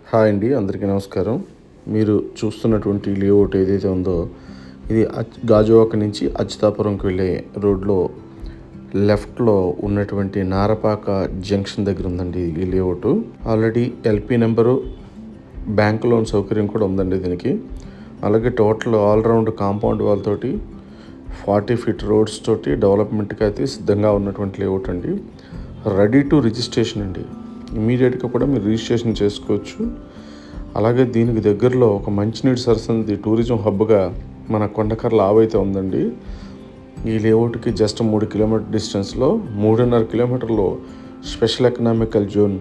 Hi అండి, అందరికీ నమస్కారం. మీరు చూస్తున్నటువంటి లేఅవుట్ ఏదైతే ఉందో ఇది గాజువాక నుంచి అచ్యుతాపురంకి వెళ్ళే రోడ్లో లెఫ్ట్లో ఉన్నటువంటి నారపాక జంక్షన్ దగ్గర ఉందండి ఈ layout. Already LP number, bank loan సౌకర్యం కూడా ఉందండి దీనికి. అలాగే టోటల్ ఆల్రౌండ్ కాంపౌండ్ వాల్ తోటి 40 ఫీట్ రోడ్స్ తోటి డెవలప్మెంట్కి అయితే సిద్ధంగా ఉన్నటువంటి లేఅవుట్ అండి. రెడీ టు రిజిస్ట్రేషన్ అండి. ఇమీడియట్గా కూడా మీరు రిజిస్ట్రేషన్ చేసుకోవచ్చు. అలాగే దీనికి దగ్గరలో ఒక మంచినీటి సరస్సు టూరిజం హబ్గా మన కొండకర్ల ఆవైతే ఉందండి. ఈ లేఅవుట్కి జస్ట్ 3 కిలోమీటర్ డిస్టెన్స్లో 3.5 కిలోమీటర్లో స్పెషల్ ఎకనామికల్ జోన్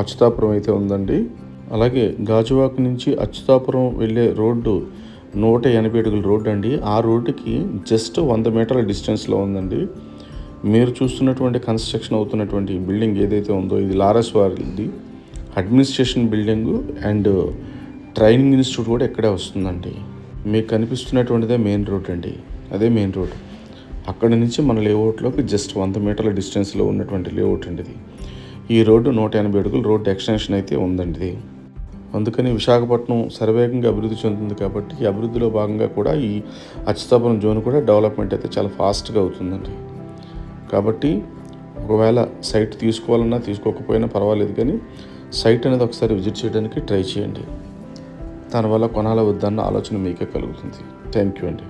అచ్యుతాపురం అయితే ఉందండి. అలాగే గాజువాక నుంచి అచ్యుతాపురం వెళ్ళే రోడ్డు 180 అడుగుల రోడ్డు అండి. ఆ రోడ్డుకి జస్ట్ 100 మీటర్ల డిస్టెన్స్లో ఉందండి. మీరు చూస్తున్నటువంటి కన్స్ట్రక్షన్ అవుతున్నటువంటి బిల్డింగ్ ఏదైతే ఉందో ఇది లారస్ వారిది administration building and training institute కూడా ఇక్కడే వస్తుందండి. మీకు కనిపిస్తున్నటువంటిదే మెయిన్ రోడ్ అండి. అదే మెయిన్ రోడ్. అక్కడి నుంచి మన లేఅవుట్లోకి జస్ట్ 100 మీటర్ల డిస్టెన్స్లో ఉన్నటువంటి లేఅవుట్ అండి ఇది. ఈ రోడ్డు 180 అడుగుల రోడ్డు ఎక్స్టెన్షన్ అయితే ఉందండి. అందుకని విశాఖపట్నం శరవేగంగా అభివృద్ధి చెందుతుంది కాబట్టి ఈ అభివృద్ధిలో భాగంగా కూడా ఈ అచ్యుతాపురం జోన్ కూడా డెవలప్మెంట్ అయితే చాలా ఫాస్ట్గా అవుతుందండి. కాబట్టి ఒకవేళ సైట్ తీసుకోవాలన్నా తీసుకోకపోయినా పర్వాలేదు, కానీ సైట్ అనేది ఒకసారి విజిట్ చేయడానికి ట్రై చేయండి. దానివల్ల కొనాలా వద్దన్న ఆలోచన మీకే కలుగుతుంది. థ్యాంక్ యూ అండి.